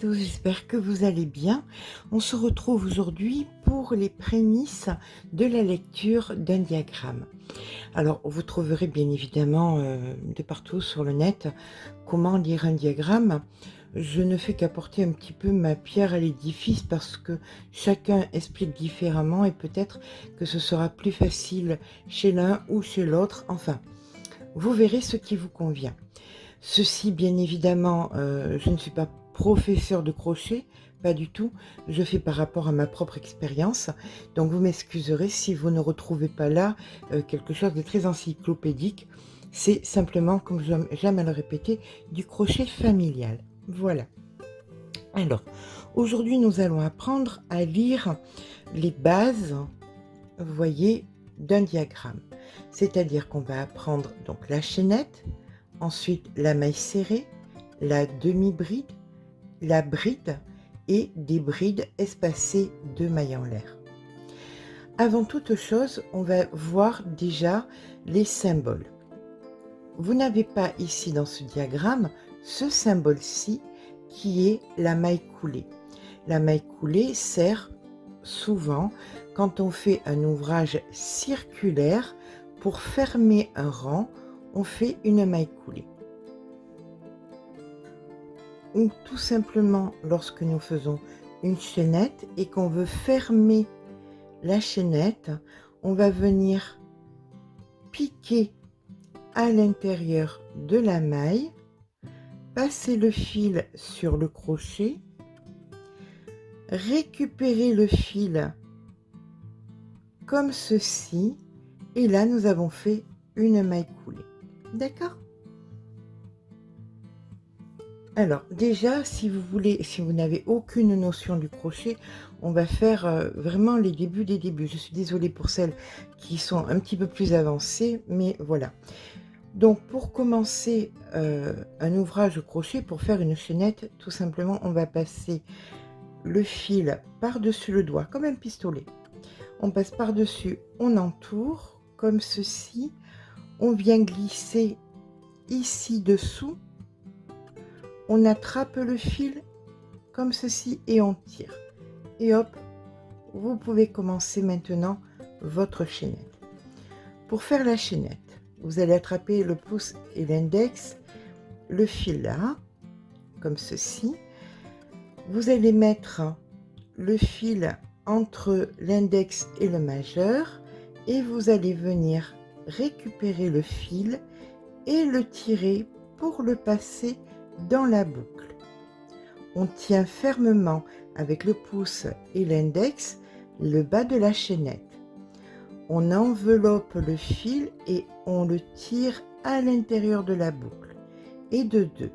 tous, j'espère que vous allez bien. On se retrouve aujourd'hui pour les prémices de la lecture d'un diagramme. Alors, vous trouverez bien évidemment de partout sur le net comment lire un diagramme. Je ne fais qu'apporter un petit peu ma pierre à l'édifice parce que chacun explique différemment et peut-être que ce sera plus facile chez l'un ou chez l'autre. Enfin, vous verrez ce qui vous convient. Ceci, bien évidemment, je ne suis pas professeur de crochet, pas du tout. Je fais par rapport à ma propre expérience. Donc vous m'excuserez si vous ne retrouvez pas là quelque chose de très encyclopédique. C'est simplement, comme j'aime à le répéter, du crochet familial. Voilà. Alors, aujourd'hui, nous allons apprendre à lire les bases, vous voyez, d'un diagramme. C'est-à-dire qu'on va apprendre donc la chaînette, ensuite la maille serrée, la demi-bride, la bride et des brides espacées de mailles en l'air. Avant toute chose, on va voir déjà les symboles. Vous n'avez pas ici dans ce diagramme ce symbole-ci qui est la maille coulée. La maille coulée sert souvent quand on fait un ouvrage circulaire pour fermer un rang, on fait une maille coulée. Ou tout simplement lorsque nous faisons une chaînette et qu'on veut fermer la chaînette, on va venir piquer à l'intérieur de la maille, passer le fil sur le crochet, récupérer le fil comme ceci, et là nous avons fait une maille coulée. D'accord? Alors déjà, si vous n'avez aucune notion du crochet, on va faire vraiment les débuts des débuts. Je suis désolée pour celles qui sont un petit peu plus avancées, mais voilà. Donc pour commencer un ouvrage au crochet, pour faire une chaînette, tout simplement, on va passer le fil par-dessus le doigt, comme un pistolet. On passe par-dessus, on entoure, comme ceci. On vient glisser ici dessous. On attrape le fil comme ceci et on tire. Et hop, vous pouvez commencer maintenant votre chaînette. Pour faire la chaînette, vous allez attraper le pouce et l'index, le fil là, comme ceci. Vous allez mettre le fil entre l'index et le majeur et vous allez venir récupérer le fil et le tirer pour le passer dans la boucle. On tient fermement avec le pouce et l'index le bas de la chaînette. On enveloppe le fil et on le tire à l'intérieur de la boucle et de 2.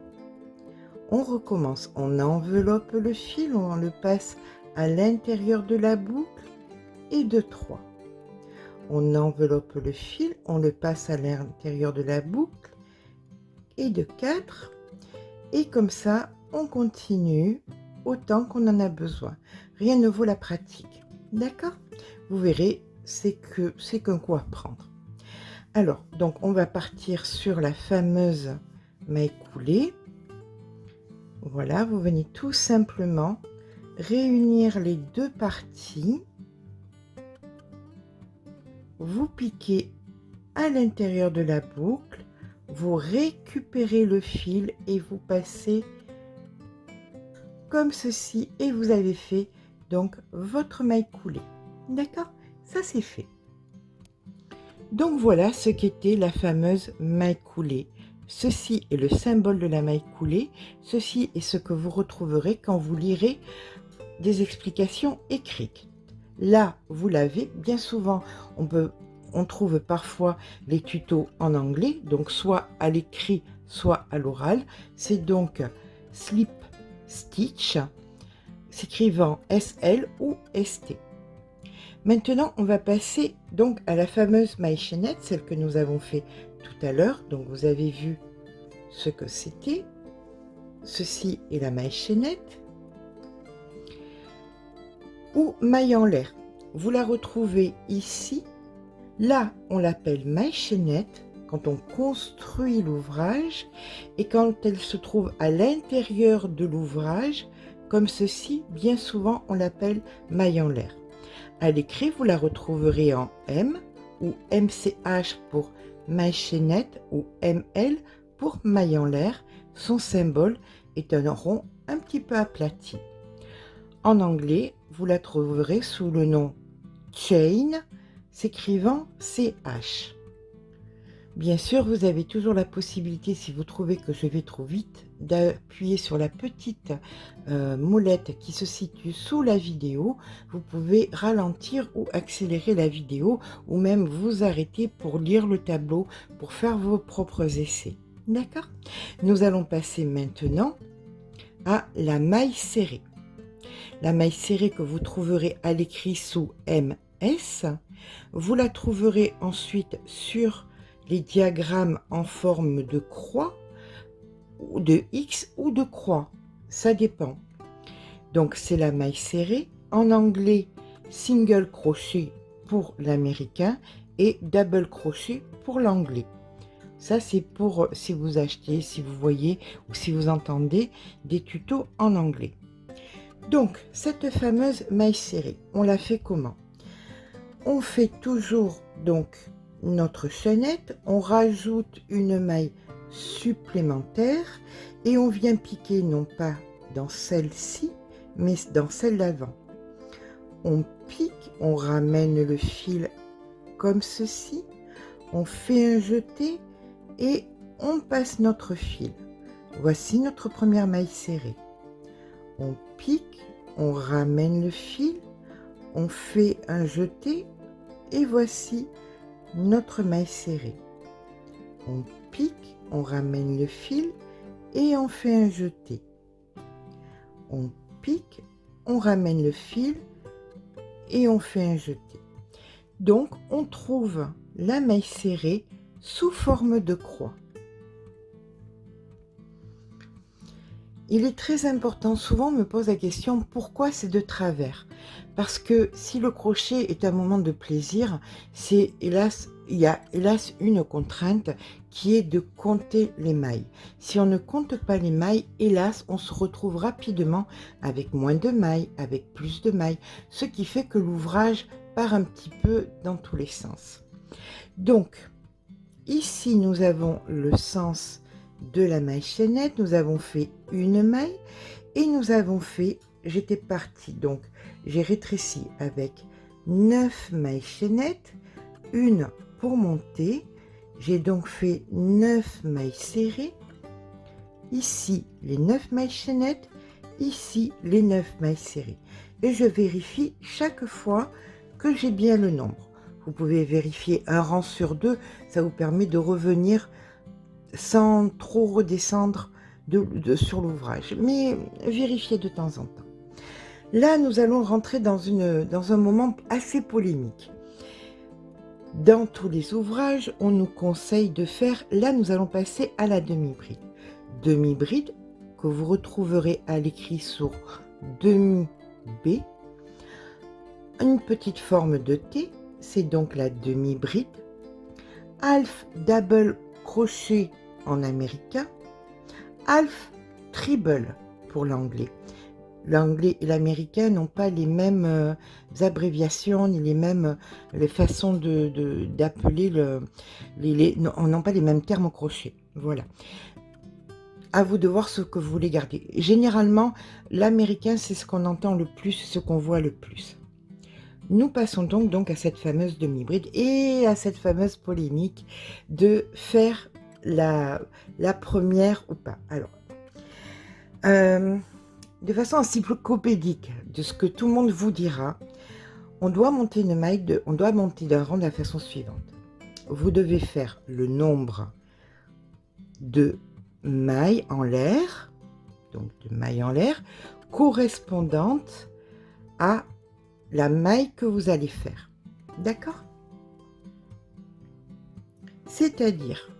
On recommence, on enveloppe le fil, on le passe à l'intérieur de la boucle et de 3. On enveloppe le fil, on le passe à l'intérieur de la boucle et de 4. Et comme ça, on continue autant qu'on en a besoin. Rien ne vaut la pratique. D'accord? Vous verrez, c'est qu'un coup à prendre. Alors, donc on va partir sur la fameuse maille coulée. Voilà, vous venez tout simplement réunir les deux parties. Vous piquez à l'intérieur de la boucle. Vous récupérez le fil et vous passez comme ceci et vous avez fait donc votre maille coulée. D'accord? Ça c'est fait. Donc voilà ce qu'était la fameuse maille coulée. Ceci est le symbole de la maille coulée. Ceci est ce que vous retrouverez quand vous lirez des explications écrites. Là, vous l'avez. Bien souvent, on trouve parfois les tutos en anglais, donc soit à l'écrit, soit à l'oral. C'est donc slip stitch, s'écrivant SL ou ST. Maintenant, on va passer donc à la fameuse maille chaînette, celle que nous avons fait tout à l'heure. Donc, vous avez vu ce que c'était. Ceci est la maille chaînette ou maille en l'air. Vous la retrouvez ici. Là, on l'appelle maille chaînette quand on construit l'ouvrage et quand elle se trouve à l'intérieur de l'ouvrage, comme ceci. Bien souvent, on l'appelle maille en l'air. À l'écrit, vous la retrouverez en M ou MCH pour maille chaînette ou ML pour maille en l'air. Son symbole est un rond un petit peu aplati. En anglais, vous la trouverez sous le nom chain, s'écrivant CH. Bien sûr, vous avez toujours la possibilité, si vous trouvez que je vais trop vite, d'appuyer sur la petite molette qui se situe sous la vidéo. Vous pouvez ralentir ou accélérer la vidéo, ou même vous arrêter pour lire le tableau, pour faire vos propres essais. D'accord? Nous allons passer maintenant à la maille serrée. La maille serrée que vous trouverez à l'écrit sous MS, vous la trouverez ensuite sur les diagrammes en forme de croix, ou de X ou de croix, ça dépend. Donc c'est la maille serrée, en anglais single crochet pour l'américain et double crochet pour l'anglais. Ça c'est pour si vous achetez, si vous voyez ou si vous entendez des tutos en anglais. Donc cette fameuse maille serrée, on la fait comment? On fait toujours donc notre chaînette, on rajoute une maille supplémentaire et on vient piquer non pas dans celle-ci mais dans celle d'avant. On pique, on ramène le fil comme ceci, on fait un jeté et on passe notre fil. Voici notre première maille serrée. On pique, on ramène le fil, on fait un jeté et voici notre maille serrée. On pique, on ramène le fil et on fait un jeté. On pique, on ramène le fil et on fait un jeté. Donc on trouve la maille serrée sous forme de croix. Il est très important, souvent on me pose la question pourquoi c'est de travers? Parce que si le crochet est un moment de plaisir, il y a hélas une contrainte qui est de compter les mailles. Si on ne compte pas les mailles, hélas, on se retrouve rapidement avec moins de mailles, avec plus de mailles, ce qui fait que l'ouvrage part un petit peu dans tous les sens. Donc, ici nous avons le sens de la maille chaînette, nous avons fait une maille et nous avons fait, j'étais partie, donc j'ai rétréci avec 9 mailles chaînettes, une pour monter, j'ai donc fait 9 mailles serrées, ici les 9 mailles chaînettes, ici les 9 mailles serrées, et je vérifie chaque fois que j'ai bien le nombre. Vous pouvez vérifier un rang sur deux, ça vous permet de revenir sans trop redescendre sur l'ouvrage, mais vérifiez de temps en temps. Là, nous allons rentrer dans un moment assez polémique. Dans tous les ouvrages, on nous conseille de faire, là nous allons passer à la demi-bride. Demi-bride que vous retrouverez à l'écrit sur demi-B, une petite forme de T, c'est donc la demi-bride, half double crochet en américain, half treble pour l'anglais. L'anglais et l'américain n'ont pas les mêmes abréviations ni les mêmes les façons d'appeler n'ont pas les mêmes termes au crochet. Voilà. À vous de voir ce que vous voulez garder. Généralement, l'américain, c'est ce qu'on entend le plus, ce qu'on voit le plus. Nous passons donc à cette fameuse demi-bride et à cette fameuse polémique de faire la première ou pas. Alors, de façon encyclopédique, de ce que tout le monde vous dira, on doit monter une maille, on doit monter d'un rang de la façon suivante. Vous devez faire le nombre de mailles en l'air, donc de mailles en l'air, correspondantes à la maille que vous allez faire. D'accord? C'est-à-dire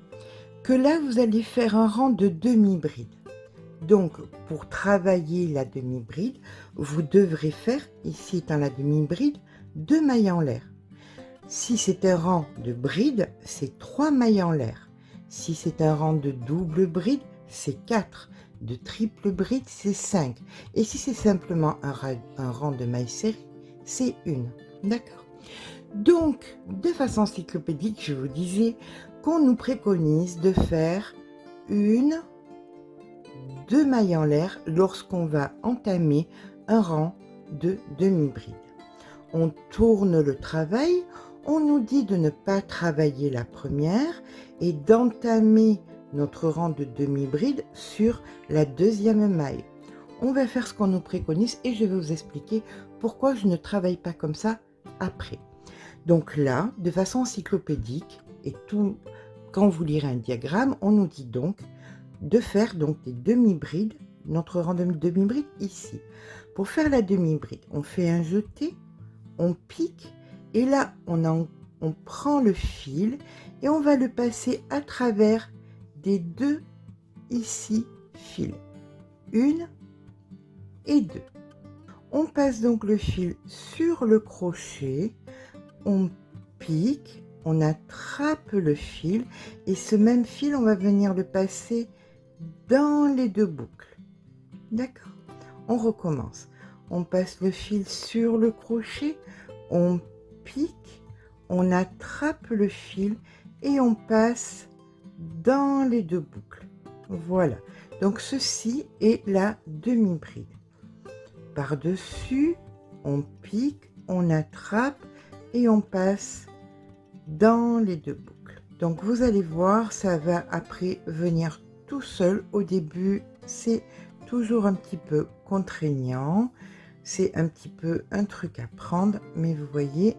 que là, vous allez faire un rang de demi-bride. Donc, pour travailler la demi-bride, vous devrez faire, ici étant la demi-bride, 2 mailles en l'air. Si c'est un rang de bride, c'est 3 mailles en l'air. Si c'est un rang de double bride, c'est 4. de triple bride, c'est 5. Et si c'est simplement un rang de mailles serrées, c'est 1. D'accord? Donc, de façon encyclopédique, je vous disais qu'on nous préconise de faire 1, 2 mailles en l'air lorsqu'on va entamer un rang de demi-bride. On tourne le travail, on nous dit de ne pas travailler la première et d'entamer notre rang de demi-bride sur la deuxième maille. On va faire ce qu'on nous préconise et je vais vous expliquer pourquoi je ne travaille pas comme ça après. Donc là, de façon encyclopédique, et tout, quand vous lirez un diagramme, on nous dit donc de faire donc des demi-brides, notre rang de demi-bride ici. Pour faire la demi-bride, on fait un jeté, on pique, et là, on prend le fil et on va le passer à travers des 2 ici fils, 1 et 2. On passe donc le fil sur le crochet, on pique, on attrape le fil et ce même fil, on va venir le passer dans les 2 boucles. D'accord? On recommence. On passe le fil sur le crochet, on pique, on attrape le fil et on passe dans les 2 boucles. Voilà. Donc ceci est la demi-bride. Par-dessus, on pique, on attrape et on passe dans les 2 boucles. Donc vous allez voir, ça va après venir tout seul. Au début, c'est toujours un petit peu contraignant, c'est un petit peu un truc à prendre, mais vous voyez,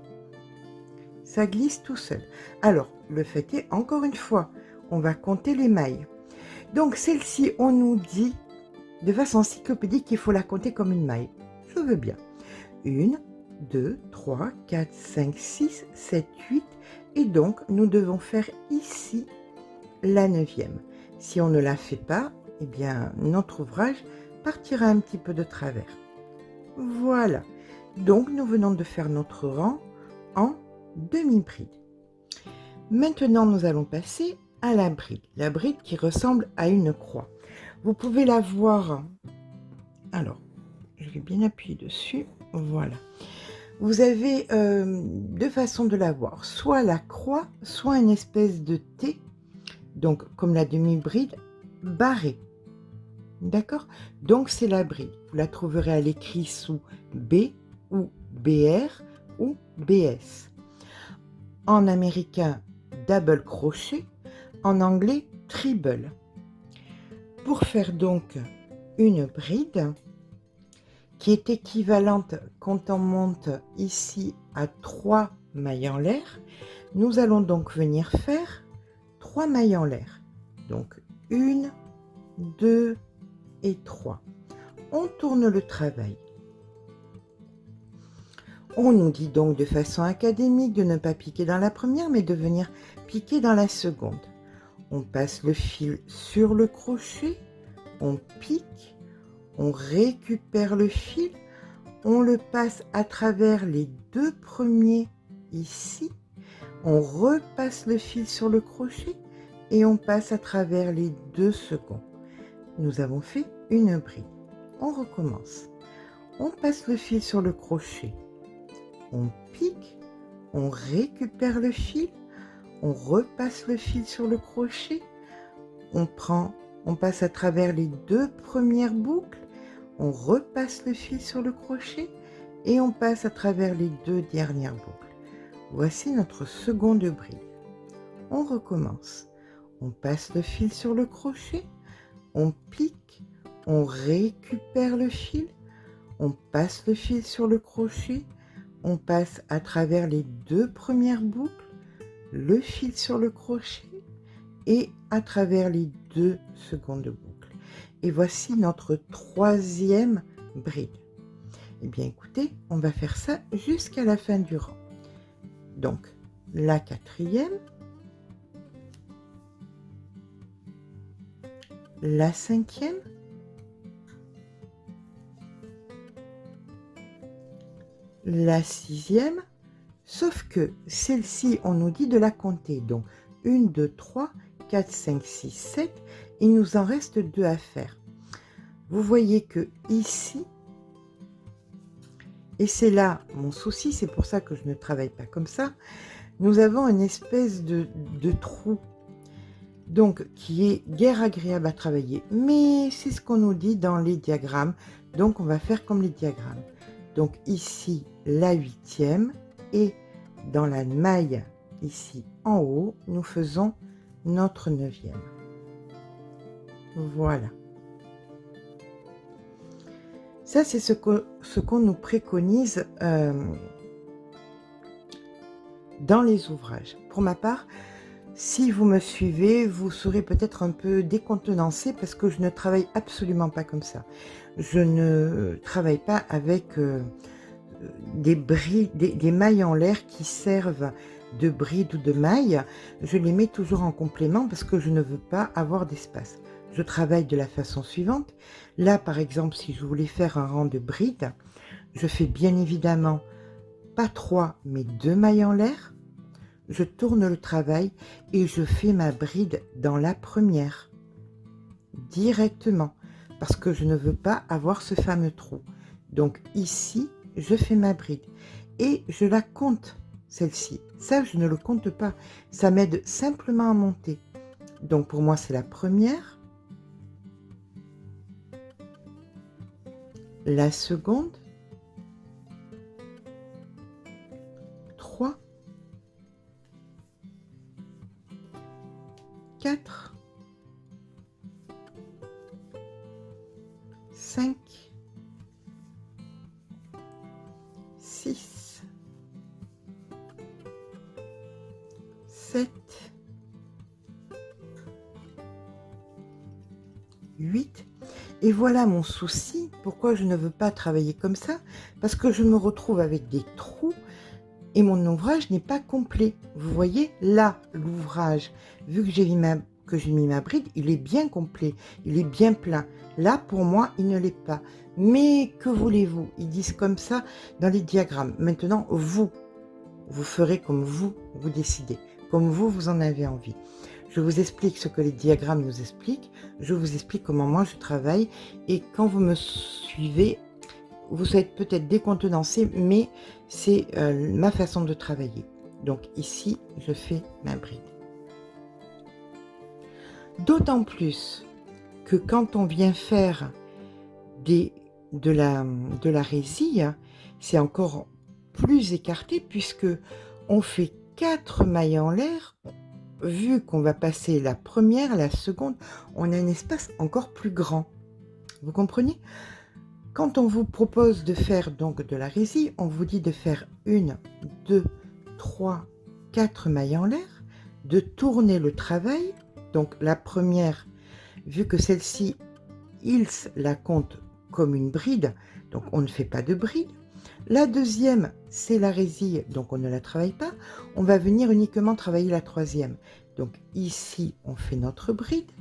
ça glisse tout seul. Alors, le fait est, encore une fois, on va compter les mailles. Donc celle-ci, on nous dit, de façon encyclopédique, qu'il faut la compter comme une maille. Je veux bien. 1, 2, 3, 4, 5, 6, 7, 8. Et donc, nous devons faire ici la 9e. Si on ne la fait pas, eh bien, notre ouvrage partira un petit peu de travers. Voilà. Donc, nous venons de faire notre rang en demi-bride. Maintenant, nous allons passer à la bride qui ressemble à une croix. Vous pouvez la voir. Alors, je vais bien appuyer dessus. Voilà. Vous avez 2 façons de la voir. Soit la croix, soit une espèce de T, donc comme la demi-bride, barrée. D'accord? Donc c'est la bride. Vous la trouverez à l'écrit sous B ou BR ou BS. En américain, double crochet. En anglais, treble. Pour faire donc une bride qui est équivalente quand on monte ici à 3 mailles en l'air, nous allons donc venir faire 3 mailles en l'air. Donc 1, 2 et 3. On tourne le travail. On nous dit donc de façon académique de ne pas piquer dans la première, mais de venir piquer dans la seconde. On passe le fil sur le crochet, on pique, on récupère le fil, on le passe à travers les 2 premiers ici, on repasse le fil sur le crochet et on passe à travers les 2 seconds. Nous avons fait une bride. On recommence. On passe le fil sur le crochet, on pique, on récupère le fil, on repasse le fil sur le crochet, on passe à travers les 2 premières boucles, on repasse le fil sur le crochet et on passe à travers les 2 dernières boucles. Voici notre seconde bride. On recommence. On passe le fil sur le crochet, on pique, on récupère le fil, on passe le fil sur le crochet, on passe à travers les 2 premières boucles, le fil sur le crochet et à travers les 2 secondes boucles. Et voici notre 3e bride. Eh bien écoutez, on va faire ça jusqu'à la fin du rang. Donc la 4e, la 5e, la 6e, sauf que celle-ci, on nous dit de la compter. Donc 1, 2, 3, 4, 5, 6, 7, il nous en reste 2 à faire. vous voyez que ici, et c'est là mon souci, c'est pour ça que je ne travaille pas comme ça, nous avons une espèce de trou, donc qui est guère agréable à travailler. Mais c'est ce qu'on nous dit dans les diagrammes, donc on va faire comme les diagrammes. Donc ici, la 8e, et dans la maille, ici en haut, nous faisons notre 9e. Voilà. Ça, c'est ce qu'on nous préconise dans les ouvrages. Pour ma part, si vous me suivez, vous serez peut-être un peu décontenancé parce que je ne travaille absolument pas comme ça. Je ne travaille pas avec des mailles en l'air qui servent de brides ou de mailles. Je les mets toujours en complément parce que je ne veux pas avoir d'espace. Je travaille de la façon suivante. Là, par exemple, si je voulais faire un rang de brides, je fais bien évidemment pas 3, mais 2 mailles en l'air. Je tourne le travail et je fais ma bride dans la première, directement, parce que je ne veux pas avoir ce fameux trou. Donc ici, je fais ma bride et je la compte, celle-ci. Ça, je ne le compte pas. Ça m'aide simplement à monter. Donc pour moi, c'est la première, la seconde, 3, 4, 5, 6, 7, 8. Et voilà mon souci, pourquoi je ne veux pas travailler comme ça, parce que je me retrouve avec des trous et mon ouvrage n'est pas complet. Vous voyez, là, l'ouvrage, vu que j'ai mis ma bride, il est bien complet, il est bien plein. Là, pour moi, il ne l'est pas. Mais que voulez-vous? Ils disent comme ça dans les diagrammes. Maintenant, vous ferez comme vous décidez, comme vous en avez envie. Je vous explique ce que les diagrammes nous expliquent, je vous explique comment moi je travaille, et quand vous me suivez, vous êtes peut-être décontenancé, mais c'est ma façon de travailler. Donc ici, je fais ma bride. D'autant plus que quand on vient faire de la résille, c'est encore plus écarté puisque on fait 4 mailles en l'air. Vu qu'on va passer la première, la seconde, on a un espace encore plus grand. Vous comprenez? Quand on vous propose de faire donc de la résille, on vous dit de faire 1, 2, 3, 4 mailles en l'air, de tourner le travail. Donc la première, vu que celle-ci, ils la comptent comme une bride, donc on ne fait pas de bride. La deuxième, c'est la résille, donc on ne la travaille pas. On va venir uniquement travailler la troisième. Donc ici, on fait notre bride.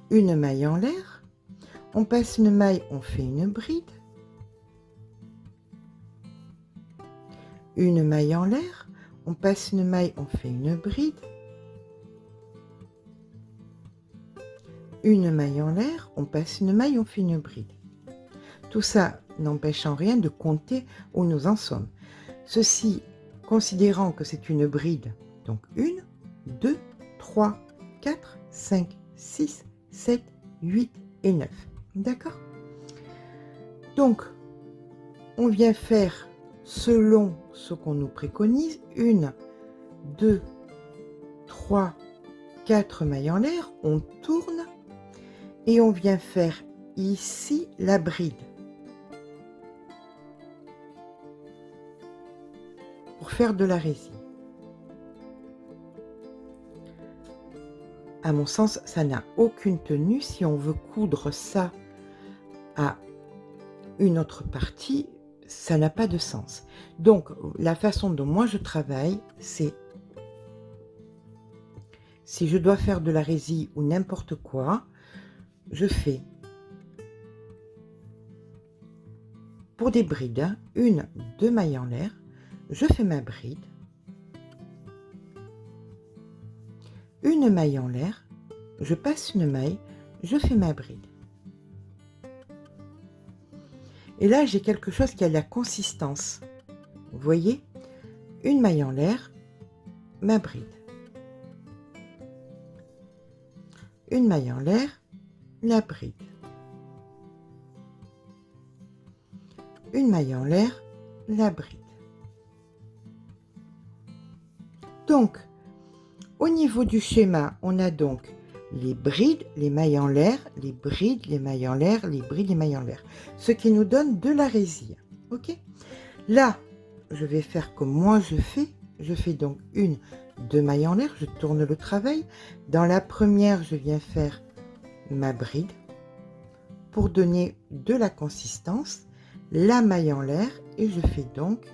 Une maille en l'air. On passe une maille, on fait une bride. Une maille en l'air. On passe une maille, on fait une bride. Une maille en l'air. On passe une maille, on fait une bride. Tout ça n'empêche en rien de compter où nous en sommes. Ceci, considérant que c'est une bride, donc 1, 2, 3, 4, 5, 6, 7, 8 et 9. D'accord? Donc, on vient faire selon ce qu'on nous préconise, 1, 2, 3, 4 mailles en l'air, on tourne et on vient faire ici la bride. Pour faire de la résille. À mon sens, ça n'a aucune tenue. Si on veut coudre ça à une autre partie, ça n'a pas de sens. Donc, la façon dont moi je travaille, c'est si je dois faire de la résille ou n'importe quoi, je fais pour des brides, hein, 1, 2 mailles en l'air, je fais ma bride, une maille en l'air, je passe une maille, je fais ma bride. Et là, j'ai quelque chose qui a de la consistance. Vous voyez? Une maille en l'air, ma bride. Une maille en l'air, la bride. Une maille en l'air, la bride. Donc, au niveau du schéma, on a donc les brides, les mailles en l'air, les brides, les mailles en l'air, les brides, les mailles en l'air. Ce qui nous donne de la résille. Ok? Là, je vais faire comme moi je fais. Je fais donc une, deux mailles en l'air, je tourne le travail. Dans la première, je viens faire ma bride pour donner de la consistance, la maille en l'air et je fais donc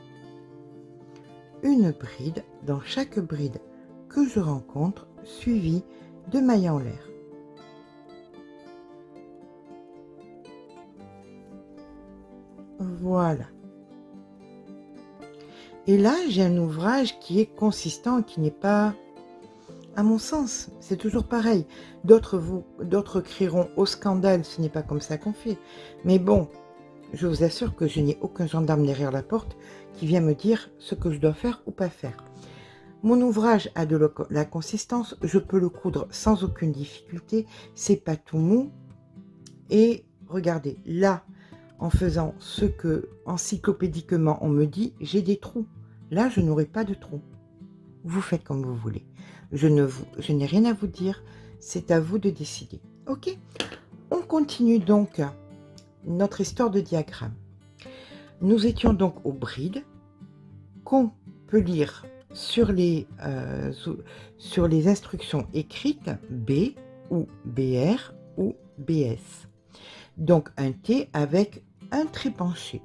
une bride dans chaque bride que je rencontre suivie de mailles en l'air. Voilà. Et là, j'ai un ouvrage qui est consistant, qui n'est pas, à mon sens, c'est toujours pareil. D'autres crieront au scandale, ce n'est pas comme ça qu'on fait. Mais bon, je vous assure que je n'ai aucun gendarme derrière la porte qui vient me dire ce que je dois faire ou pas faire. Mon ouvrage a de la consistance, je peux le coudre sans aucune difficulté, c'est pas tout mou. Et regardez, là, en faisant ce que encyclopédiquement on me dit, j'ai des trous. Là, je n'aurai pas de trous. Vous faites comme vous voulez. Je n'ai rien à vous dire, c'est à vous de décider. Ok? On continue donc notre histoire de diagramme. Nous étions donc aux brides qu'on peut lire sur les instructions écrites B ou BR ou BS. Donc un T avec un trait penché.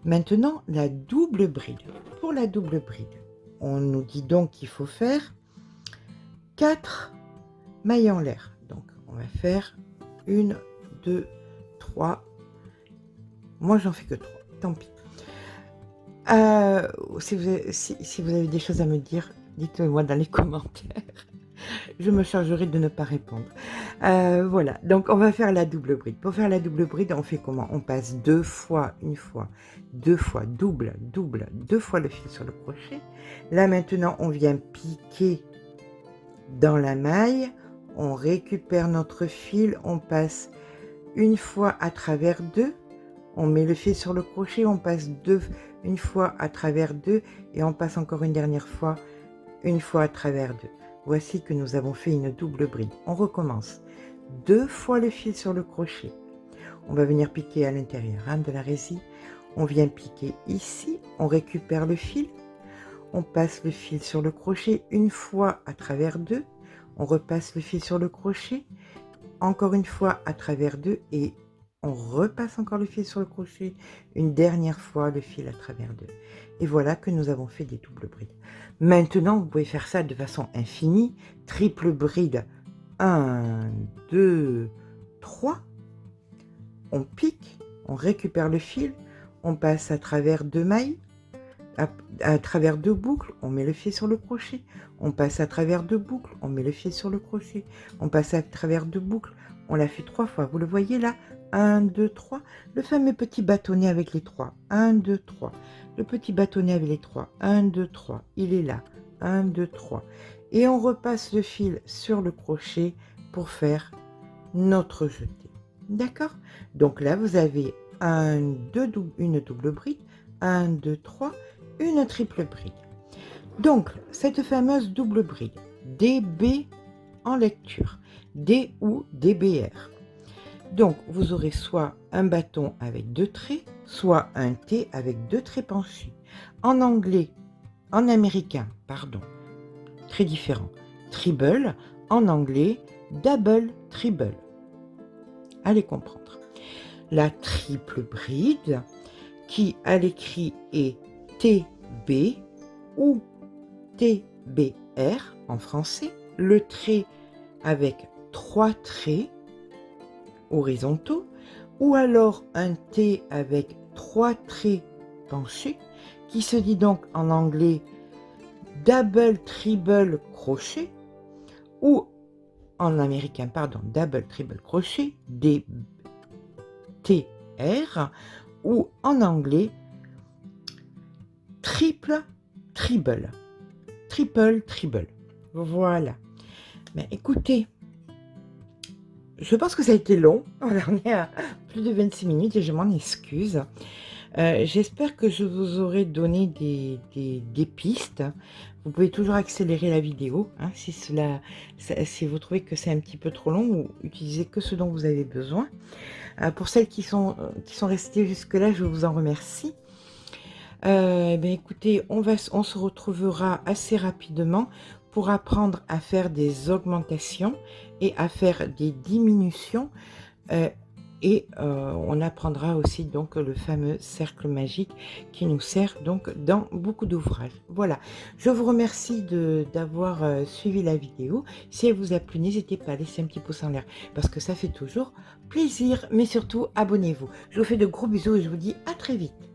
Maintenant, la double bride. Pour la double bride, on nous dit donc qu'il faut faire 4 mailles en l'air. Donc, on va faire 1, 2, 3. Moi, j'en fais que 3. Tant pis. Si vous avez des choses à me dire, dites-le-moi dans les commentaires. Je me chargerai de ne pas répondre. Voilà, donc on va faire la double bride. Pour faire la double bride, on fait comment? On passe 2 fois, une fois, 2 fois, double, 2 fois le fil sur le crochet. Là maintenant, on vient piquer dans la maille. On récupère notre fil, on passe une fois à travers 2. On met le fil sur le crochet, on passe une fois à travers 2 et on passe encore une dernière fois, une fois à travers 2. Voici que nous avons fait une double bride. On recommence. 2 fois le fil sur le crochet. On va venir piquer à l'intérieur de la résille. On vient piquer ici. On récupère le fil. On passe le fil sur le crochet une fois à travers 2. On repasse le fil sur le crochet. Encore une fois à travers 2 et on repasse encore le fil sur le crochet. Une dernière fois le fil à travers 2. Et voilà que nous avons fait des doubles brides. Maintenant, vous pouvez faire ça de façon infinie. Triple bride. 1, 2, 3. On pique, on récupère le fil, on passe à travers 2 mailles, à travers 2 boucles, on met le fil sur le crochet. On passe à travers 2 boucles, on met le fil sur le crochet. On passe à travers 2 boucles, on l'a fait 3 fois. Vous le voyez là? 1, 2, 3. Le fameux petit bâtonnet avec les 3. 1, 2, 3. Le petit bâtonnet avec les 3. 1, 2, 3. Il est là. 1, 2, 3. Et on repasse le fil sur le crochet pour faire notre jeté. D'accord? Donc là, vous avez une double bride. 1, 2, 3. Une triple bride. Donc, cette fameuse double bride, DB en lecture, D ou DBR. Donc, vous aurez soit un bâton avec 2 traits, soit un T avec 2 traits penchés. En anglais, en américain, pardon, très différent. Treble, en anglais, double treble. Allez comprendre. La triple bride, qui à l'écrit est TB ou TBR en français, le trait avec 3 traits horizontaux, ou alors un T avec 3 traits penchés, qui se dit donc en anglais double treble crochet, ou en américain, pardon, double treble crochet, DTR, ou en anglais, triple, triple. Triple, triple. Voilà. Mais écoutez, je pense que ça a été long. On est à plus de 26 minutes et je m'en excuse. J'espère que je vous aurai donné des pistes. Vous pouvez toujours accélérer la vidéo, hein, si vous trouvez que c'est un petit peu trop long, ou utilisez que ce dont vous avez besoin. Pour celles qui sont restées jusque-là, je vous en remercie. Eh bien, écoutez, on se retrouvera assez rapidement pour apprendre à faire des augmentations et à faire des diminutions. On apprendra aussi donc le fameux cercle magique qui nous sert donc dans beaucoup d'ouvrages. Voilà, je vous remercie d'avoir suivi la vidéo. Si elle vous a plu, n'hésitez pas à laisser un petit pouce en l'air parce que ça fait toujours plaisir. Mais surtout, abonnez-vous. Je vous fais de gros bisous et je vous dis à très vite.